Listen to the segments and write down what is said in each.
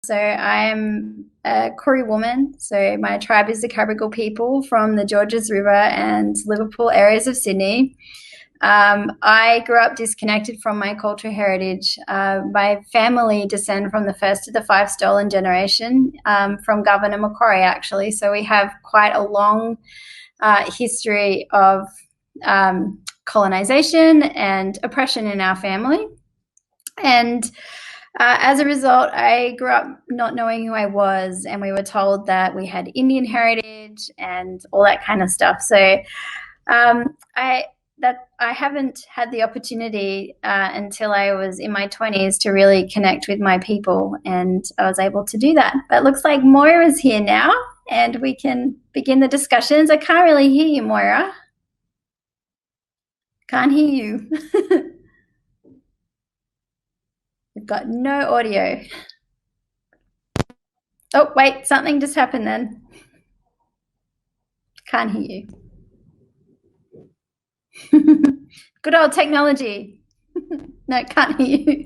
So I'm a Koori woman. So my tribe is the Cabrogal people from the Georges River and Liverpool areas of Sydney. I grew up disconnected from my cultural heritage. My family descend from the first of the five stolen generation from Governor Macquarie, actually. So we have quite a long history of colonization and oppression in our family. And as a result, I grew up not knowing who I was, and we were told that we had Indian heritage and all that kind of stuff. So I haven't had the opportunity until I was in my 20s to really connect with my people, and I was able to do that. But it looks like Moira's here now, and we can begin the discussions. I can't really hear you, Moira. Can't hear you. We've got no audio. Oh, wait, something just happened then. Can't hear you. Good old technology. No, can't hear you.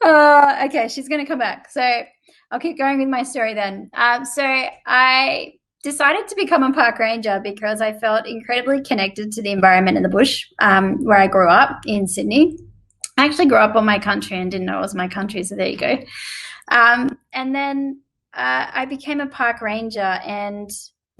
Okay, she's going to come back. So I'll keep going with my story then. So I decided to become a park ranger because I felt incredibly connected to the environment in the bush where I grew up in Sydney. I actually grew up on my country and didn't know it was my country, so there you go. And then I became a park ranger, and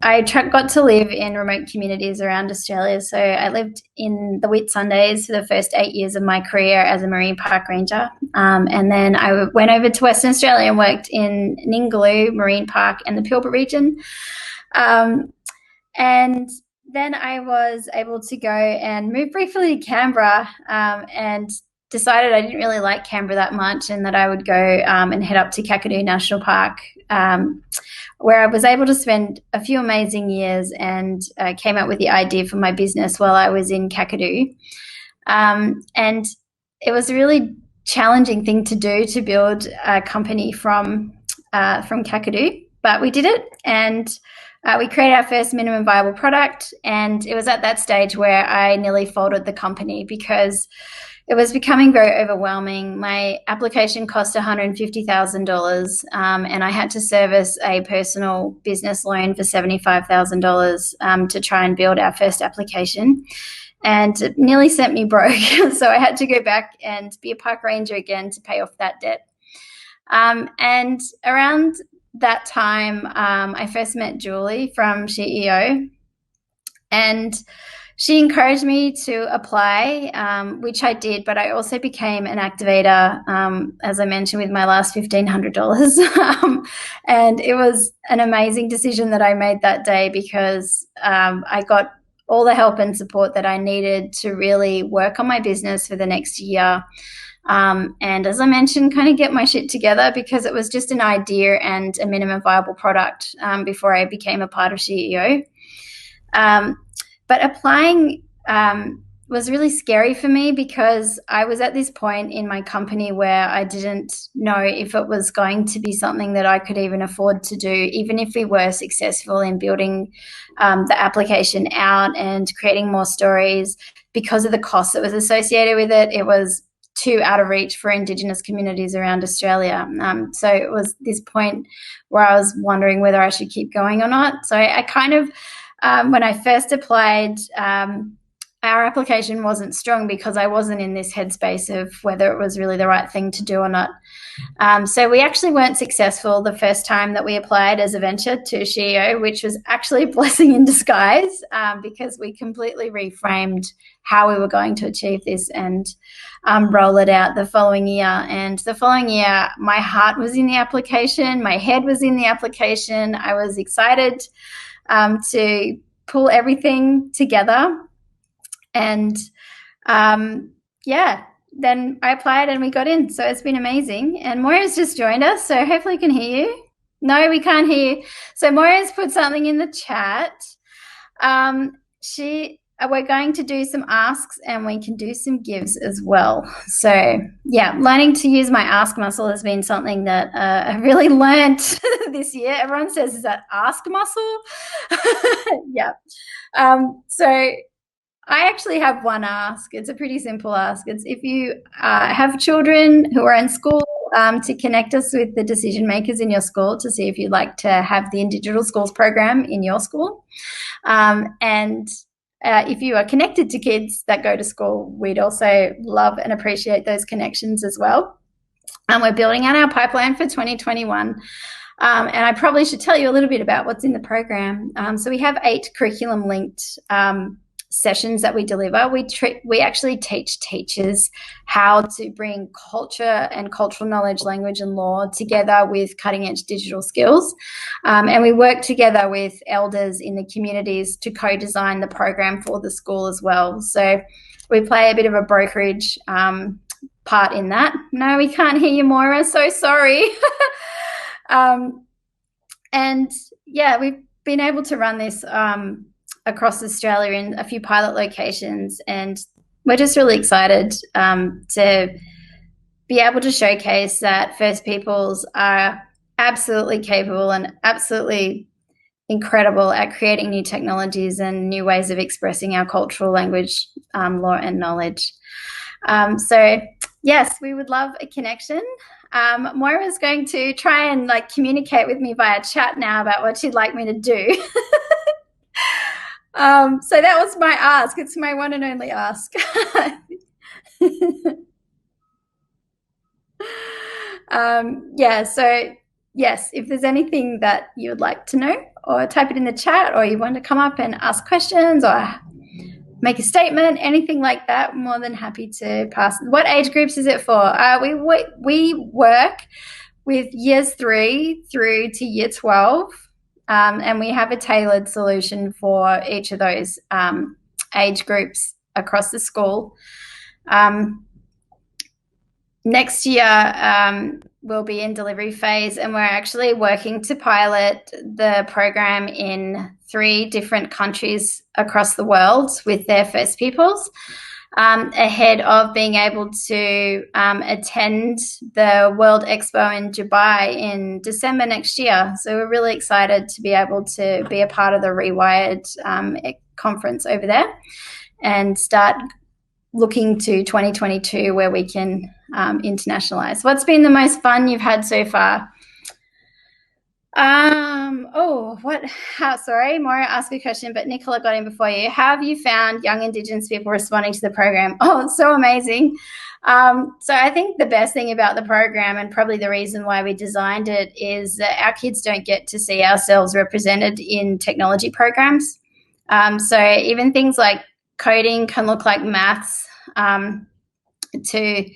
I got to live in remote communities around Australia. So I lived in the Whitsundays for the first 8 years of my career as a marine park ranger. And then I went over to Western Australia and worked in Ningaloo Marine Park and the Pilbara region. And then I was able to go and move briefly to Canberra and decided I didn't really like Canberra that much, and that I would go and head up to Kakadu National Park, where I was able to spend a few amazing years, and came up with the idea for my business while I was in Kakadu. And it was a really challenging thing to do, to build a company from Kakadu, but we did it, and we created our first minimum viable product. And it was at that stage where I nearly folded the company because it was becoming very overwhelming. My application cost $150,000, and I had to service a personal business loan for $75,000 to try and build our first application. And it nearly sent me broke. So I had to go back and be a park ranger again to pay off that debt. And around that time, I first met Julie from SheEO, and she encouraged me to apply, which I did, but I also became an activator, as I mentioned, with my last $1,500. And it was an amazing decision that I made that day, because I got all the help and support that I needed to really work on my business for the next year. And as I mentioned, kind of get my shit together, because it was just an idea and a minimum viable product before I became a part of SheEO. But applying was really scary for me, because I was at this point in my company where I didn't know if it was going to be something that I could even afford to do, even if we were successful in building the application out and creating more stories. Because of the cost that was associated with it, it was too out of reach for Indigenous communities around Australia. So it was this point where I was wondering whether I should keep going or not. So I kind of, when I first applied, our application wasn't strong, because I wasn't in this headspace of whether it was really the right thing to do or not. So we actually weren't successful the first time that we applied as a venture to SheEO, which was actually a blessing in disguise, because we completely reframed how we were going to achieve this and roll it out the following year. And the following year, my heart was in the application, my head was in the application. I was excited to pull everything together. And then I applied and we got in. So it's been amazing. And Moira's just joined us, so hopefully you can hear you. No, we can't hear you. So Moira's put something in the chat. We're going to do some asks, and we can do some gives as well. So yeah, learning to use my ask muscle has been something that I really learnt this year. Everyone says, is that ask muscle? Yeah. So I actually have one ask. It's a pretty simple ask. It's if you have children who are in school to connect us with the decision makers in your school to see if you'd like to have the Indigital Schools program in your school. And if you are connected to kids that go to school, we'd also love and appreciate those connections as well. We're building out our pipeline for 2021. And I probably should tell you a little bit about what's in the program. So we have 8 curriculum-linked sessions that we deliver. We actually teach teachers how to bring culture and cultural knowledge, language and law together with cutting-edge digital skills. And we work together with elders in the communities to co-design the program for the school as well. So we play a bit of a brokerage part in that. No, we can't hear you, Moira. So sorry. And yeah, we've been able to run this across Australia in a few pilot locations, and we're just really excited to be able to showcase that First Peoples are absolutely capable and absolutely incredible at creating new technologies and new ways of expressing our cultural language, law and knowledge. So yes, we would love a connection. Moira's going to try and communicate with me via chat now about what she'd like me to do. So that was my ask. It's my one and only ask. Yeah, so yes, if there's anything that you would like to know, or type it in the chat, or you want to come up and ask questions or make a statement, anything like that, more than happy to pass. What age groups is it for? We work with years 3 through to year 12. And we have a tailored solution for each of those age groups across the school. Next year, we'll be in delivery phase, and we're actually working to pilot the program in 3 different countries across the world with their First Peoples, ahead of being able to attend the World Expo in Dubai in December next year. So we're really excited to be able to be a part of the Rewired conference over there and start looking to 2022 where we can internationalize. What's been the most fun you've had so far? Sorry, Maura asked a question, but Nicola got in before you. How have you found young Indigenous people responding to the program? Oh, it's so amazing. So I think the best thing about the program, and probably the reason why we designed it, is that our kids don't get to see ourselves represented in technology programs. So even things like coding can look like maths to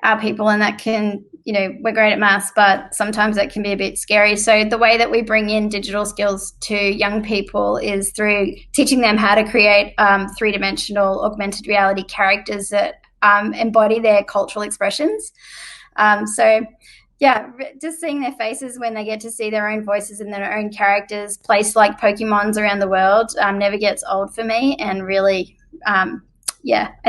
our people, and that can, we're great at maths, but sometimes that can be a bit scary. So the way that we bring in digital skills to young people is through teaching them how to create 3-dimensional augmented reality characters that embody their cultural expressions. So yeah, just seeing their faces when they get to see their own voices and their own characters placed like Pokemons around the world never gets old for me. And really, I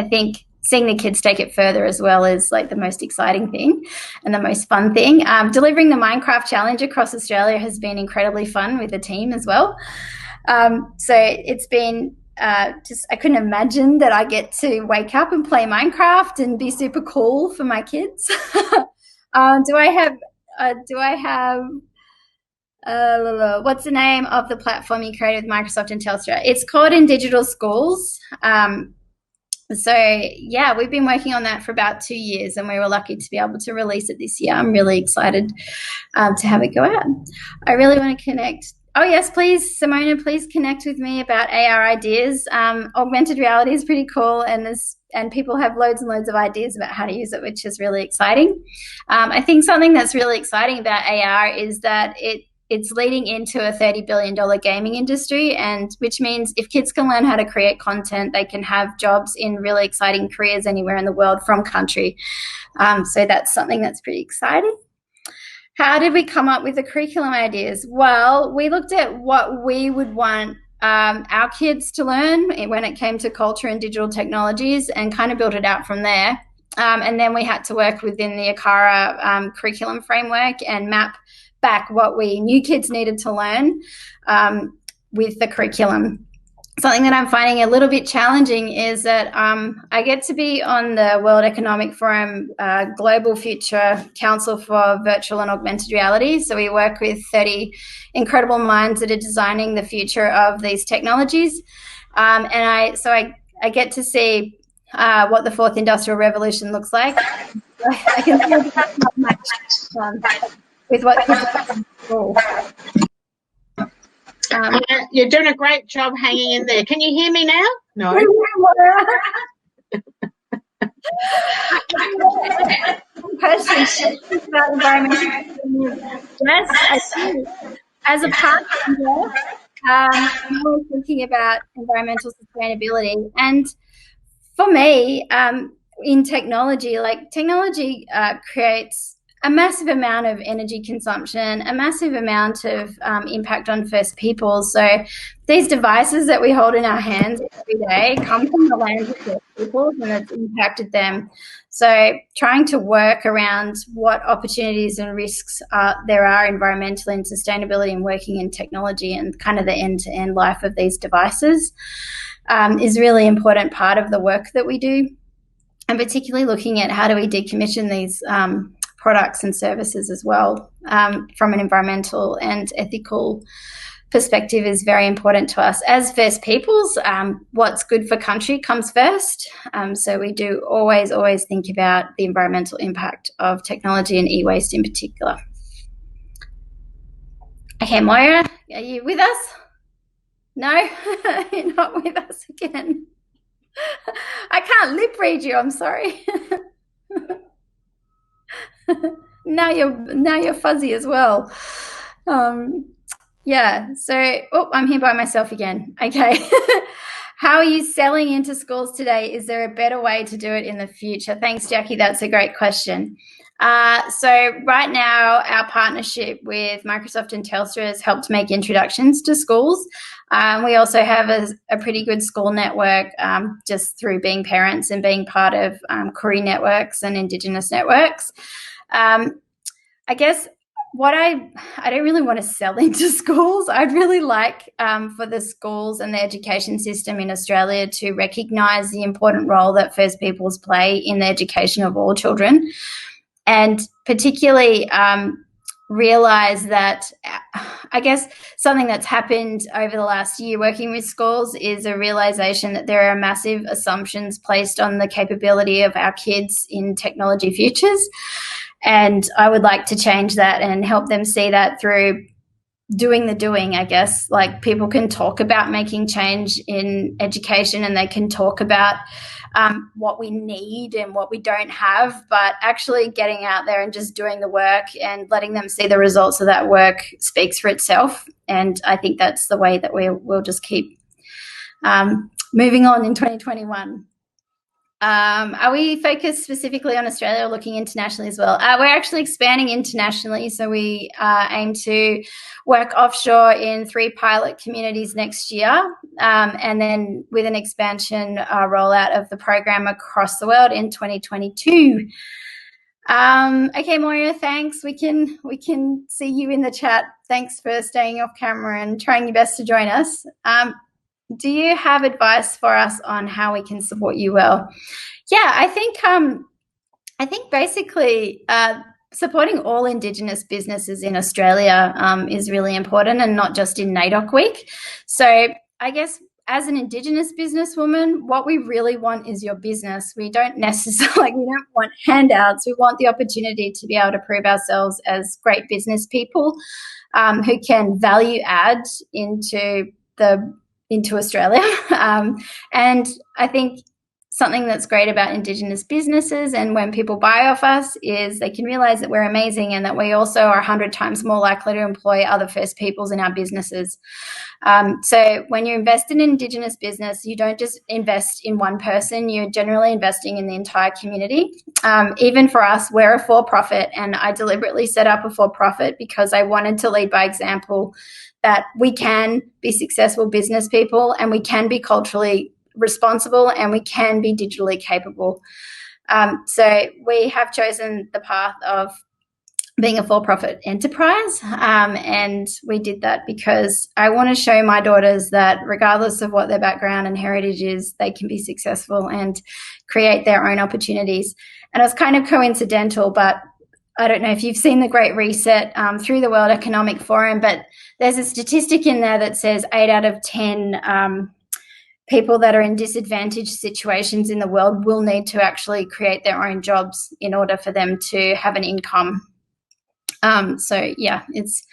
think seeing the kids take it further as well is the most exciting thing and the most fun thing. Delivering the Minecraft challenge across Australia has been incredibly fun with the team as well. So it's been I couldn't imagine that I get to wake up and play Minecraft and be super cool for my kids. Do I have what's the name of the platform you created with Microsoft and Telstra? It's called Indigital Schools. So yeah, we've been working on that for about 2 years, and we were lucky to be able to release it this year. I'm really excited to have it go out. I really want to connect. Oh yes, please, Simona, please connect with me about AR ideas. Augmented reality is pretty cool, and people have loads and loads of ideas about how to use it, which is really exciting. I think something that's really exciting about AR is that it's leading into a $30 billion gaming industry, and which means if kids can learn how to create content, they can have jobs in really exciting careers anywhere in the world from country. So that's something that's pretty exciting. How did we come up with the curriculum ideas? Well, we looked at what we would want our kids to learn when it came to culture and digital technologies, and kind of built it out from there. And then we had to work within the ACARA curriculum framework and map back what we knew kids needed to learn with the curriculum. something that I'm finding a little bit challenging is that I get to be on the World Economic Forum Global Future Council for Virtual and Augmented Reality. So we work with 30 incredible minds that are designing the future of these technologies. And I get to see what the fourth industrial revolution looks like. I can see not much with what kids are in school. You're doing a great job hanging in there. Can you hear me now? No. Questions about environmental. Yes, I do. As a partner, I'm always thinking about environmental sustainability. And for me, in technology, technology creates a massive amount of energy consumption, a massive amount of impact on First Peoples. So these devices that we hold in our hands every day come from the lands of First Peoples, and it's impacted them. So trying to work around what opportunities and risks there are environmentally and sustainability and working in technology and kind of the end-to-end life of these devices is really important part of the work that we do. And particularly looking at how do we decommission these products and services as well from an environmental and ethical perspective is very important to us. As First Peoples, what's good for country comes first. So we do always think about the environmental impact of technology and e-waste in particular. Okay, Moira, are you with us? No, you're not with us again. I can't lip read you, I'm sorry. now you're fuzzy as well. Yeah, so I'm here by myself again. Okay. How are you selling into schools today? Is there a better way to do it in the future? Thanks, Jackie. That's a great question. So right now, our partnership with Microsoft and Telstra has helped make introductions to schools. We also have a pretty good school network just through being parents and being part of Koori networks and Indigenous networks. I guess I don't really want to sell into schools. I'd really like for the schools and the education system in Australia to recognise the important role that First Peoples play in the education of all children, and particularly realise that I guess something that's happened over the last year working with schools is a realisation that there are massive assumptions placed on the capability of our kids in technology futures. And I would like to change that and help them see that through doing the doing, I guess. Like, people can talk about making change in education and they can talk about what we need and what we don't have, but actually getting out there and just doing the work and letting them see the results of that work speaks for itself. And I think that's the way that we'll just keep moving on in 2021. Are we focused specifically on Australia or looking internationally as well? We're actually expanding internationally, so we aim to work offshore in 3 pilot communities next year, and then with an expansion rollout of the program across the world in 2022. Okay, Moira, thanks. We can see you in the chat. Thanks for staying off camera and trying your best to join us. Do you have advice for us on how we can support you well? Yeah, I think basically supporting all Indigenous businesses in Australia is really important, and not just in Naidoc Week. So I guess as an Indigenous businesswoman, what we really want is your business. We don't necessarily, we don't want handouts. We want the opportunity to be able to prove ourselves as great business people who can value add into Australia. And I think something that's great about Indigenous businesses and when people buy off us is they can realise that we're amazing and that we also are 100 times more likely to employ other First Peoples in our businesses. So when you invest in an Indigenous business, you don't just invest in one person, you're generally investing in the entire community. Even for us, we're a for-profit, and I deliberately set up a for-profit because I wanted to lead by example that we can be successful business people and we can be culturally responsible and we can be digitally capable. So we have chosen the path of being a for-profit enterprise. And we did that because I want to show my daughters that regardless of what their background and heritage is, they can be successful and create their own opportunities. And it was kind of coincidental, but I don't know if you've seen the Great Reset through the World Economic Forum, but there's a statistic in there that says 8 out of 10 people that are in disadvantaged situations in the world will need to actually create their own jobs in order for them to have an income. So yeah, it's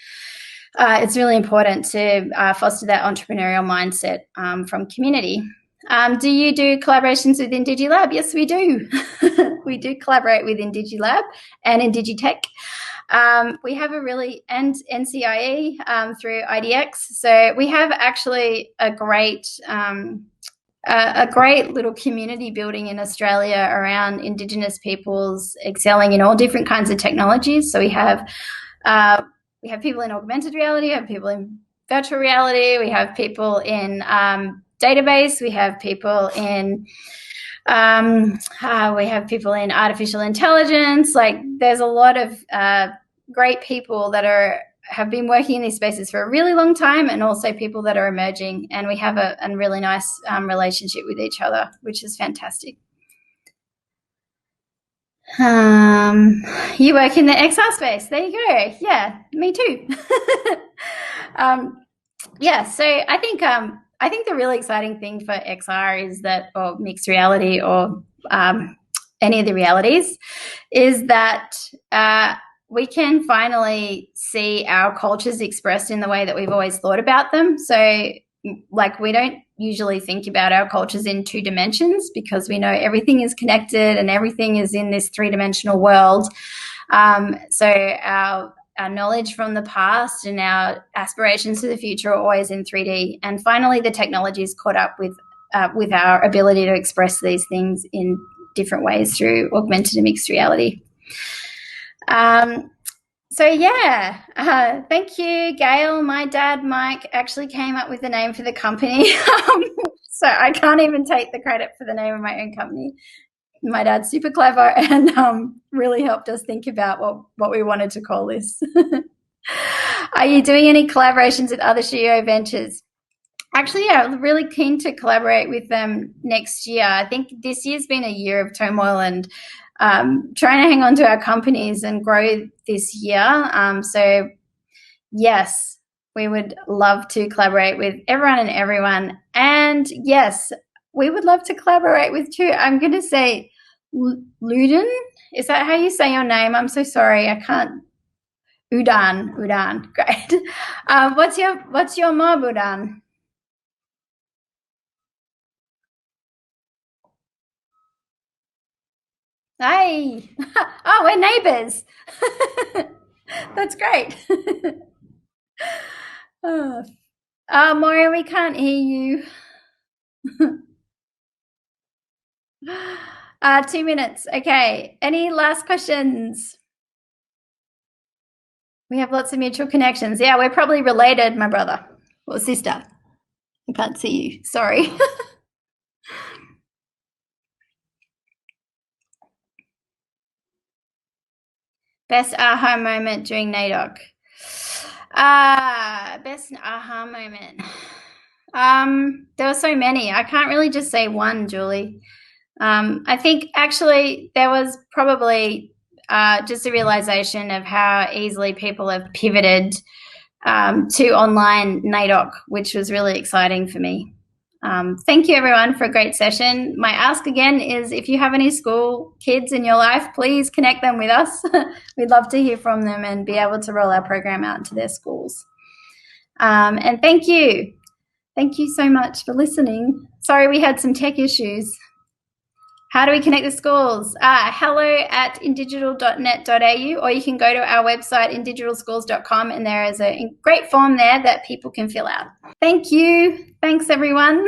really important to foster that entrepreneurial mindset from community. Do you do collaborations with Digilab? Yes, we do. We do collaborate with Digilab and Indigitech. We have and NCIE through IDX. So we have actually a great little community building in Australia around Indigenous peoples excelling in all different kinds of technologies. So we have people in augmented reality, we have people in virtual reality, we have people in database, we have people in artificial intelligence. Like, there's a lot of great people that have been working in these spaces for a really long time, and also people that are emerging, and we have a really nice relationship with each other, which is fantastic. You work in the XR space. There you go. Yeah, me too. Yeah, so I think the really exciting thing for XR is that, or mixed reality, or any of the realities, is that we can finally see our cultures expressed in the way that we've always thought about them. So, like, we don't usually think about our cultures in 2 dimensions because we know everything is connected and everything is in this 3-dimensional world. So our knowledge from the past and our aspirations to the future are always in 3D. And finally, the technology is caught up with our ability to express these things in different ways through augmented and mixed reality. So yeah, thank you, Gail. My dad, Mike, actually came up with the name for the company. So I can't even take the credit for the name of my own company. My dad's super clever and really helped us think about what we wanted to call this. Are you doing any collaborations with other SheEO ventures? Actually, yeah, I'm really keen to collaborate with them next year. I think this year's been a year of turmoil and trying to hang on to our companies and grow this year. So yes, we would love to collaborate with everyone and everyone. And yes, we would love to collaborate with too. I'm going to say Luden. Is that how you say your name? I'm so sorry. I can't. Udan. Great. What's your mob, Udan? Hey. Oh, we're neighbors. That's great. Oh, Mario, we can't hear you. 2 minutes. Okay. Any last questions? We have lots of mutual connections. Yeah, we're probably related, my brother or sister. I can't see you. Sorry. Best aha moment during Naidoc. Best aha moment. There were so many. I can't really just say one, Julie. I think actually there was probably just a realization of how easily people have pivoted to online Naidoc, which was really exciting for me. Thank you, everyone, for a great session. My ask again is, if you have any school kids in your life, please connect them with us. We'd love to hear from them and be able to roll our program out into their schools. And thank you. Thank you so much for listening. Sorry we had some tech issues. How do we connect the schools? hello@indigital.net.au, or you can go to our website, indigitalschools.com, and there is a great form there that people can fill out. Thank you. Thanks, everyone.